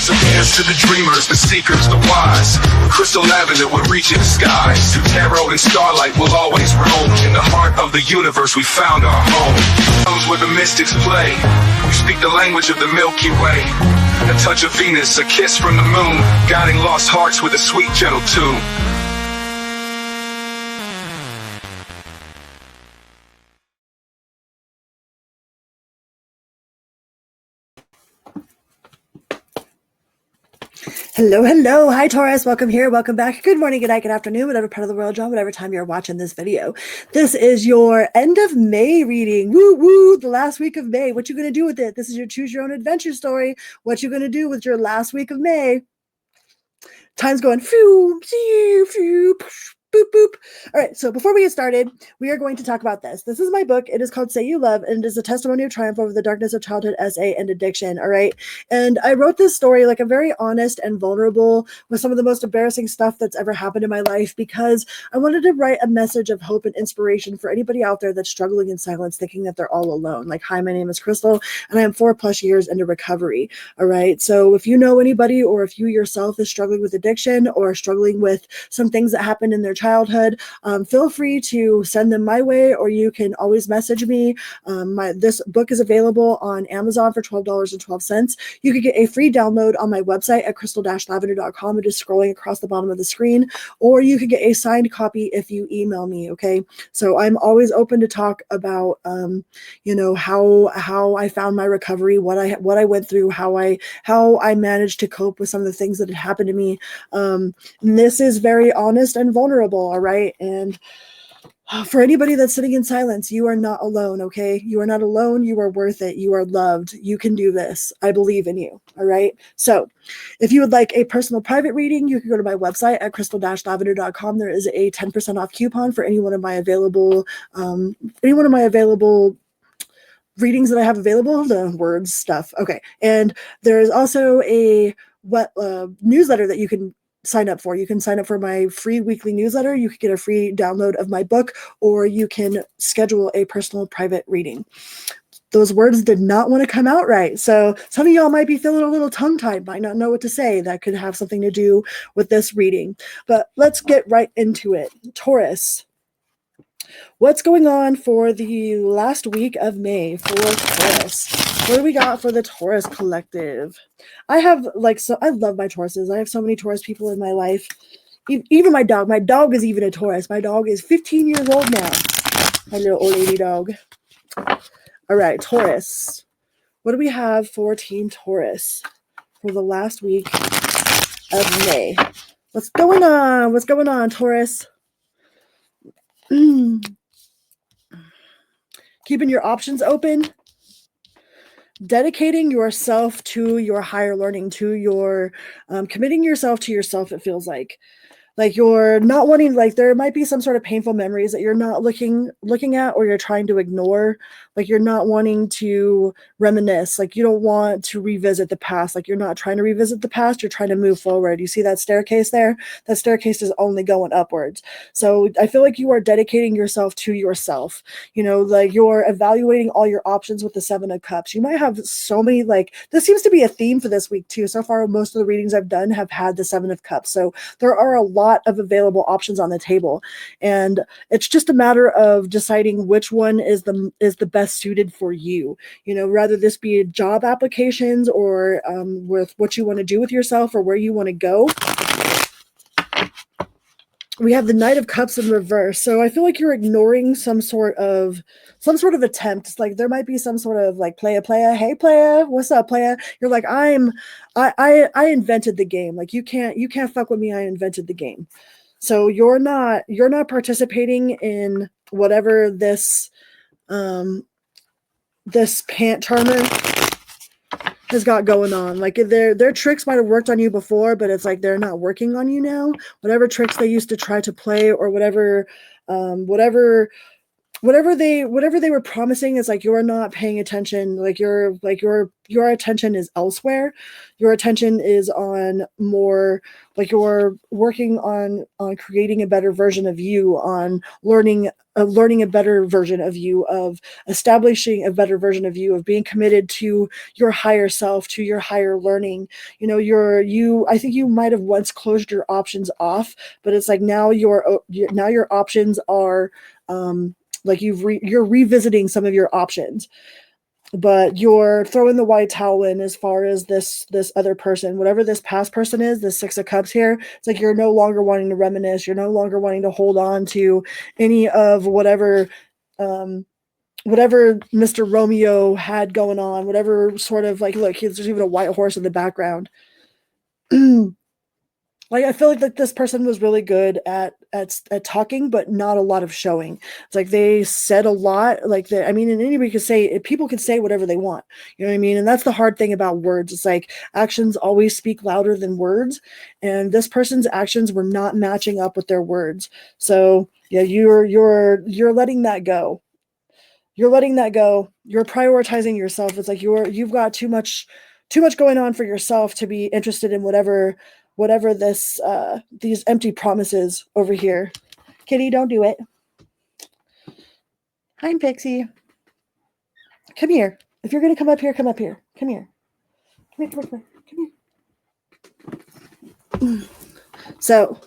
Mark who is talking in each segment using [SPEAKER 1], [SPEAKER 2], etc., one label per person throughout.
[SPEAKER 1] So dance to the dreamers, the seekers, the wise. Crystal avenue will reach in the skies. Through tarot and starlight will always roam. In the heart of the universe we found our home. Comes where the mystics play. We speak the language of the Milky Way. A touch of Venus, a kiss from the moon, guiding lost hearts with a sweet gentle tune.
[SPEAKER 2] Hello, hello. Hi, Taurus. Welcome here. Welcome back. Good morning, good night, good afternoon, whatever part of the world you're on, whatever time you're watching this video. This is your end of May reading. Woo, woo, the last week of May. What you going to do with it? This is your choose your own adventure story. What you going to do with your last week of May? Time's going, phew, phew, phew, boop, boop. All right, so before we get started, we are going to talk about this. This is my book. It is called Say You Love, and it is a testimony of triumph over the darkness of childhood, SA, and addiction, all right? And I wrote this story like I'm very honest and vulnerable with some of the most embarrassing stuff that's ever happened in my life because I wanted to write a message of hope and inspiration for anybody out there that's struggling in silence, thinking that they're all alone. Like, hi, my name is Crystal, and I am 4+ years into recovery, all right? So if you know anybody or if you yourself is struggling with addiction or struggling with some things that happened in their childhood, feel free to send them my way, or you can always message me. This book is available on Amazon for $12.12. You could get a free download on my website at crystal-lavender.com and just scrolling across the bottom of the screen, or you could get a signed copy if you email me. Okay, so I'm always open to talk about how I found my recovery, what I went through, how I managed to cope with some of the things that had happened to me. And this is very honest and vulnerable, all right? And for anybody that's sitting in silence, you are not alone, okay? You are not alone. You are worth it. You are loved. You can do this. I believe in you, all right? So if you would like a personal private reading, you can go to my website at crystal-lavender.com. There is a 10% off coupon for any one of my available readings that I have available, the words stuff. Okay. And there's also a newsletter that you can sign up for. You can sign up for my free weekly newsletter. You can get a free download of my book, or you can schedule a personal private reading. Those words did not want to come out right. So some of y'all might be feeling a little tongue-tied, might not know what to say. That could have something to do with this reading. But let's get right into it. Taurus. What's going on for the last week of May for Taurus? What do we got for the Taurus collective? I love my Tauruses. I have so many Taurus people in my life. Even my dog. My dog is even a Taurus. My dog is 15 years old now. My little old lady dog. All right, Taurus. What do we have for Team Taurus for the last week of May? What's going on? What's going on, Taurus? Keeping your options open, dedicating yourself to your higher learning, to your committing yourself to yourself. It feels like you're not wanting, like there might be some sort of painful memories that you're not looking at, or you're trying to ignore. Like you're not wanting to reminisce. Like you don't want to revisit the past. Like you're not trying to revisit the past. You're trying to move forward. You see that staircase there? That staircase is only going upwards. So I feel like you are dedicating yourself to yourself. Like you're evaluating all your options with the 7 of Cups. You might have so many, this seems to be a theme for this week too. So far, most of the readings I've done have had the 7 of Cups. So there are a lot of available options on the table. And it's just a matter of deciding which one is the best suited for you. Rather this be job applications or with what you want to do with yourself or where you want to go. We have the Knight of Cups in reverse. So I feel like you're ignoring some sort of attempt. It's like there might be some sort of like playa, hey playa, what's up, playa? You're like, I invented the game. Like you can't fuck with me. I invented the game. So you're not participating in whatever this pant charmer has got going on. Like their tricks might have worked on you before, but it's like they're not working on you now. Whatever tricks they used to try to play, or whatever whatever they were promising is like, you're not paying attention. Like your attention is elsewhere. Your attention is on more, like you're working on creating a better version of you, on learning a better version of you, of establishing a better version of you, of being committed to your higher self, to your higher learning. You know, I think you might have once closed your options off, but it's like now your options are, like you're revisiting some of your options, but you're throwing the white towel in as far as this other person, whatever this past person is, the Six of Cups here. It's like you're no longer wanting to reminisce. You're no longer wanting to hold on to any of whatever Mr. Romeo had going on, whatever sort of, like, look, there's even a white horse in the background. Like, I feel like this person was really good at talking, but not a lot of showing. It's like they said a lot. Like, I mean, and anybody could say, people can say whatever they want. You know what I mean? And that's the hard thing about words. It's like actions always speak louder than words. And this person's actions were not matching up with their words. So yeah, you're letting that go. You're letting that go. You're prioritizing yourself. It's like you've got too much going on for yourself to be interested in whatever this these empty promises over here. Kitty, don't do it. Hi, Pixie. Come here. If you're gonna come up here, come up here. Come here. Come here. So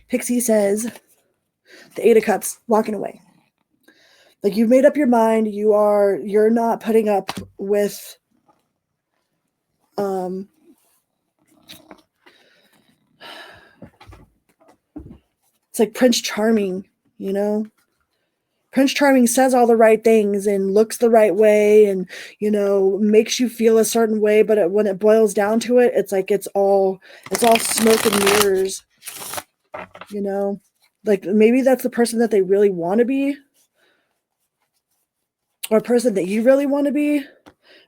[SPEAKER 2] Pixie says the Eight of Cups, walking away. Like, you've made up your mind. You're not putting up with it's like Prince Charming, you know? Prince Charming says all the right things and looks the right way and, you know, makes you feel a certain way, but when it boils down to it, it's like it's all smoke and mirrors, you know? Like, maybe that's the person that they really want to be, or a person that you really want to be,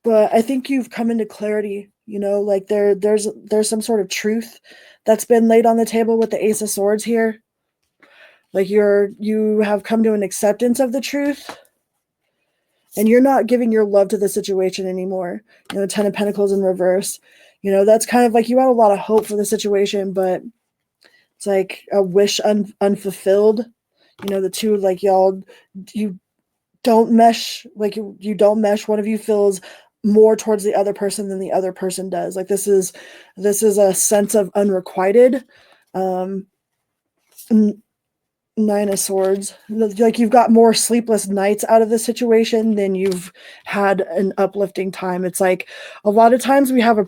[SPEAKER 2] but I think you've come into clarity, you know, like there's some sort of truth that's been laid on the table with the Ace of Swords here. Like, you have come to an acceptance of the truth, and you're not giving your love to the situation anymore. You know, 10 of Pentacles in reverse, you know, that's kind of like you had a lot of hope for the situation, but it's like a wish unfulfilled. You know, the two, like, you don't mesh, like you don't mesh. One of you feels more towards the other person than the other person does. Like, this is a sense of unrequited. Nine of Swords. Like, you've got more sleepless nights out of the situation than you've had an uplifting time. It's like a lot of times we have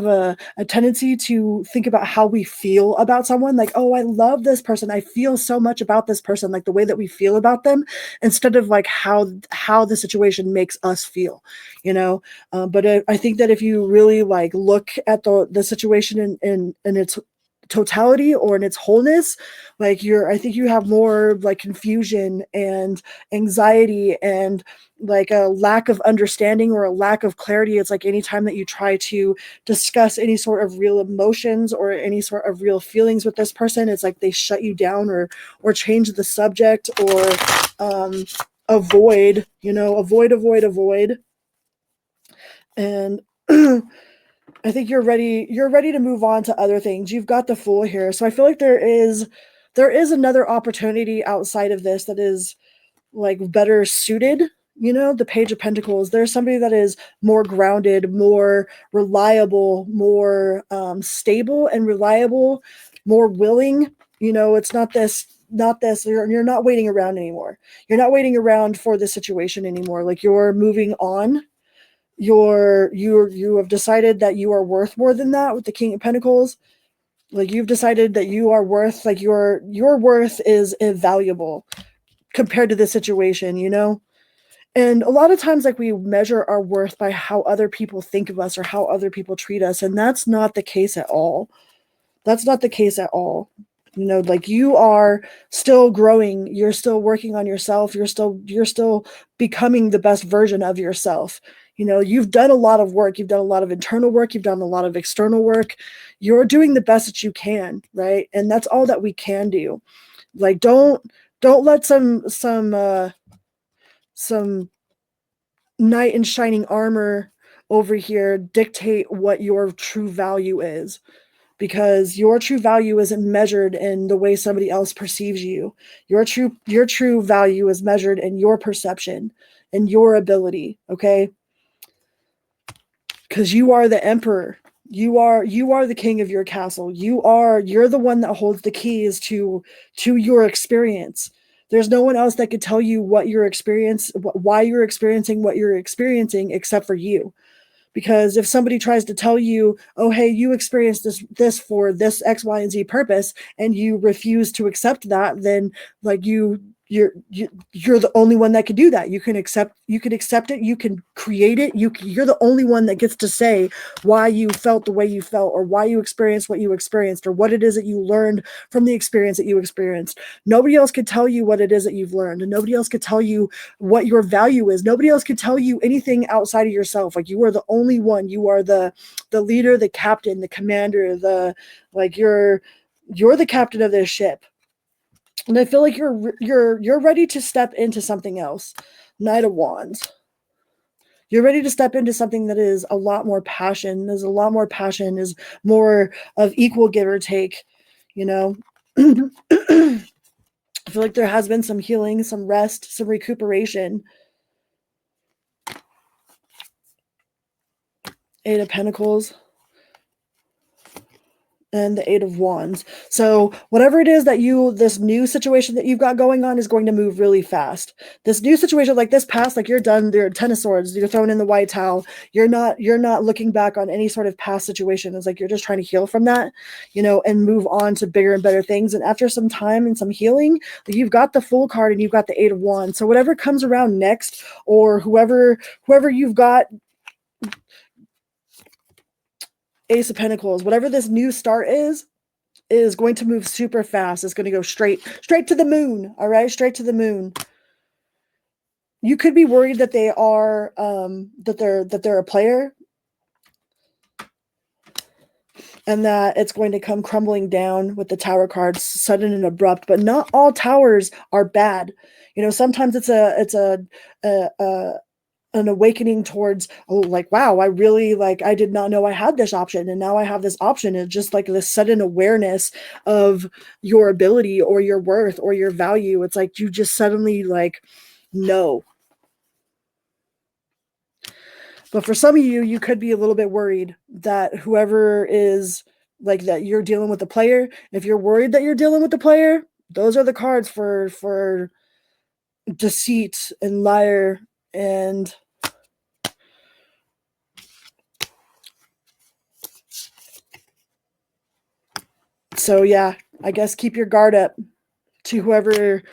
[SPEAKER 2] a tendency to think about how we feel about someone. Like, oh, I love this person. I feel so much about this person, like the way that we feel about them, instead of like how the situation makes us feel, you know? But I think that if you really like look at the situation in its totality or in its wholeness, like I think you have more like confusion and anxiety and like a lack of understanding or a lack of clarity. It's like anytime that you try to discuss any sort of real emotions or any sort of real feelings with this person, it's like they shut you down or change the subject or avoid, you know, avoid. And I think you're ready to move on to other things. You've got the Fool here. So I feel like there is another opportunity outside of this that is like better suited, you know, the Page of Pentacles. There's somebody that is more grounded, more reliable, more stable and reliable, more willing. You know, it's not this, you're not waiting around anymore. You're not waiting around for the situation anymore. Like, you're moving on. You have decided that you are worth more than that with the King of Pentacles. Like, you've decided that you are worth, like your worth is invaluable compared to the situation, you know? And a lot of times, like, we measure our worth by how other people think of us or how other people treat us. And that's not the case at all. That's not the case at all. You know, like, you are still growing. You're still working on yourself. You're still becoming the best version of yourself. You know, you've done a lot of work. You've done a lot of internal work. You've done a lot of external work. You're doing the best that you can, right? And that's all that we can do. Like, don't Don't let some knight in shining armor over here dictate what your true value is, because your true value isn't measured in the way somebody else perceives you. Your true value is measured in your perception and your ability, okay? Because you are the emperor. You are the king of your castle. You're the one that holds the keys to your experience. There's no one else that could tell you what your experience, why you're experiencing what you're experiencing, except for you. Because if somebody tries to tell you, oh, hey, you experienced this for this X, Y, and Z purpose, and you refuse to accept that, then like you're the only one that can do that. You can accept it, you can create it, you're the only one that gets to say why you felt the way you felt, or why you experienced what you experienced, or what it is that you learned from the experience that you experienced. Nobody else could tell you what it is that you've learned, and nobody else could tell you what your value is. Nobody else could tell you anything outside of yourself. Like, you are the only one. You are the leader, the captain, the commander, you're the captain of this ship. And I feel like you're ready to step into something else. Knight of Wands. You're ready to step into something that is a lot more passion. There's a lot more passion, is more of equal give or take, you know. I feel like there has been some healing, some rest, some recuperation. Eight of Pentacles and the Eight of Wands. So whatever it is that this new situation that you've got going on is going to move really fast. This new situation, like this past, like you're done, you're Ten of Swords, you're thrown in the white towel. You're not looking back on any sort of past situation. It's like you're just trying to heal from that, and move on to bigger and better things. And after some time and some healing, you've got the Fool card and you've got the Eight of Wands. So whatever comes around next, or whoever you've got, Ace of Pentacles, whatever this new start is going to move super fast. It's going to go straight to the moon. All right, straight to the moon. You could be worried that they are that they're a player, and that it's going to come crumbling down with the Tower cards, sudden and abrupt. But not all towers are bad. Sometimes it's an awakening towards, oh, like, wow, I did not know I had this option, and now I have this option. It's just like this sudden awareness of your ability or your worth or your value. It's like you just suddenly know. But for some of you could be a little bit worried that whoever is like that, you're dealing with the player. If you're worried that you're dealing with the player, those are the cards for deceit and liar. And so, yeah, I guess keep your guard up to whoever,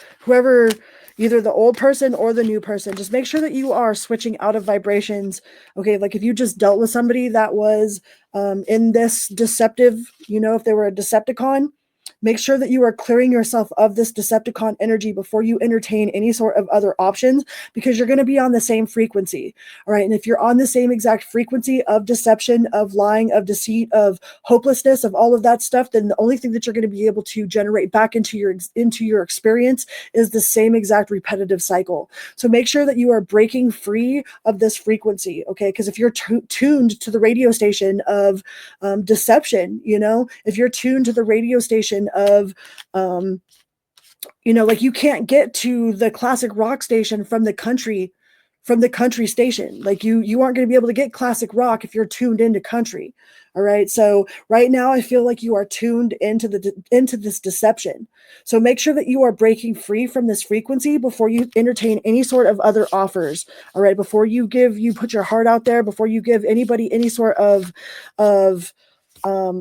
[SPEAKER 2] either the old person or the new person. Just make sure that you are switching out of vibrations. Okay, like if you just dealt with somebody that was in this deceptive, if they were a Decepticon, make sure that you are clearing yourself of this Decepticon energy before you entertain any sort of other options, because you're going to be on the same frequency. All right. And if you're on the same exact frequency of deception, of lying, of deceit, of hopelessness, of all of that stuff, then the only thing that you're going to be able to generate back into your experience is the same exact repetitive cycle. So make sure that you are breaking free of this frequency. Okay. Because if you're tuned to the radio station of deception, if you're tuned to the radio station of like, you can't get to the classic rock station from the country station. Like, you aren't going to be able to get classic rock if you're tuned into country. All right. So right now I feel like you are tuned into this deception. So make sure that you are breaking free from this frequency before you entertain any sort of other offers. All right. Before you put your heart out there, before you give anybody any sort of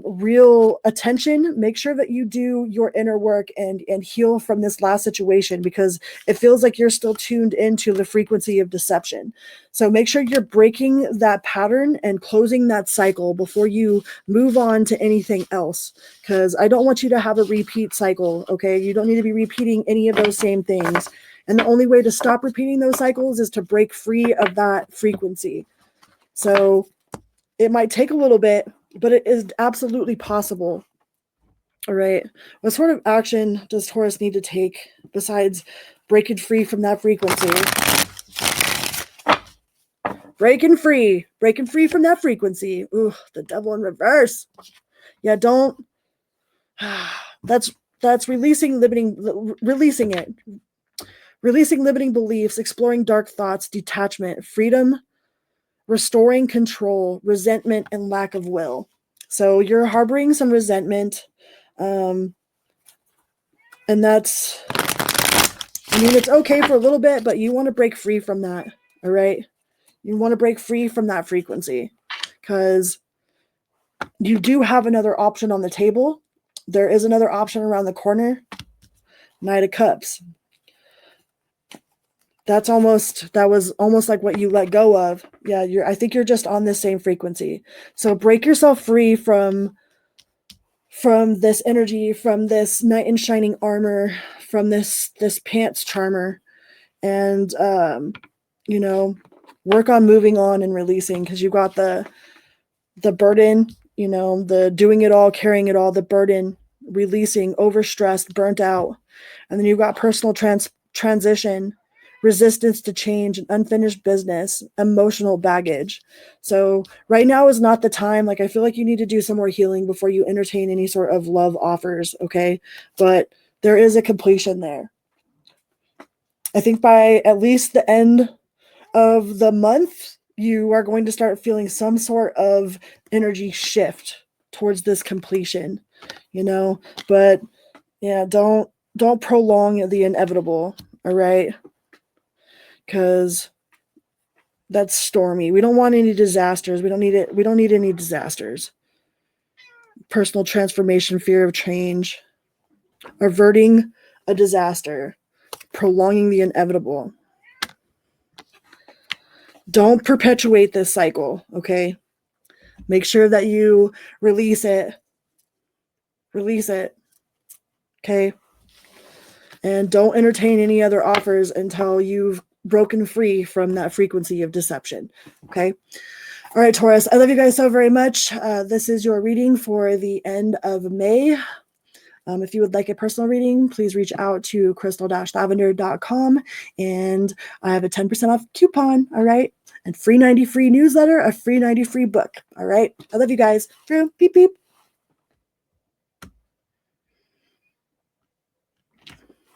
[SPEAKER 2] real attention, make sure that you do your inner work and heal from this last situation, because it feels like you're still tuned into the frequency of deception. So make sure you're breaking that pattern and closing that cycle before you move on to anything else, because I don't want you to have a repeat cycle. Okay, you don't need to be repeating any of those same things, and the only way to stop repeating those cycles is to break free of that frequency. So it might take a little bit, but it is absolutely possible. All right. What sort of action does Taurus need to take besides breaking free from that frequency. Breaking free from that frequency. Ooh, the devil in reverse. Yeah, don't. That's releasing it. Releasing limiting beliefs, exploring dark thoughts, detachment, freedom, restoring control, resentment, and lack of will. So you're harboring some resentment. And that's, I mean, it's okay for a little bit, but you want to break free from that. All right. You want to break free from that frequency because you do have another option on the table. There is another option around the corner. Knight of Cups. That was almost like what you let go of. Yeah, I think you're just on the same frequency. So break yourself free from this energy, from this knight in shining armor, from this pants charmer, and work on moving on and releasing, because you got the burden, the doing it all, carrying it all, the burden, releasing, overstressed, burnt out. And then you've got personal transition, resistance to change, and unfinished business, emotional baggage. So right now is not the time. Like, I feel like you need to do some more healing before you entertain any sort of love offers, okay? But there is a completion there. I think by at least the end of the month, you are going to start feeling some sort of energy shift towards this completion, but yeah, don't prolong the inevitable. All right. Because that's stormy. We don't want any disasters. We don't need it. We don't need any disasters. Personal transformation, fear of change, averting a disaster, prolonging the inevitable. Don't perpetuate this cycle, okay? Make sure that you release it. Release it, okay? And don't entertain any other offers until you've broken free from that frequency of deception, okay? All right, Taurus, I love you guys so very much. This is your reading for the end of May. If you would like a personal reading, please reach out to crystal-lavender.com, and I have a 10% off coupon, all right? And free 90 free newsletter, a free 90 free book, all right? I love you guys. True. Beep, beep.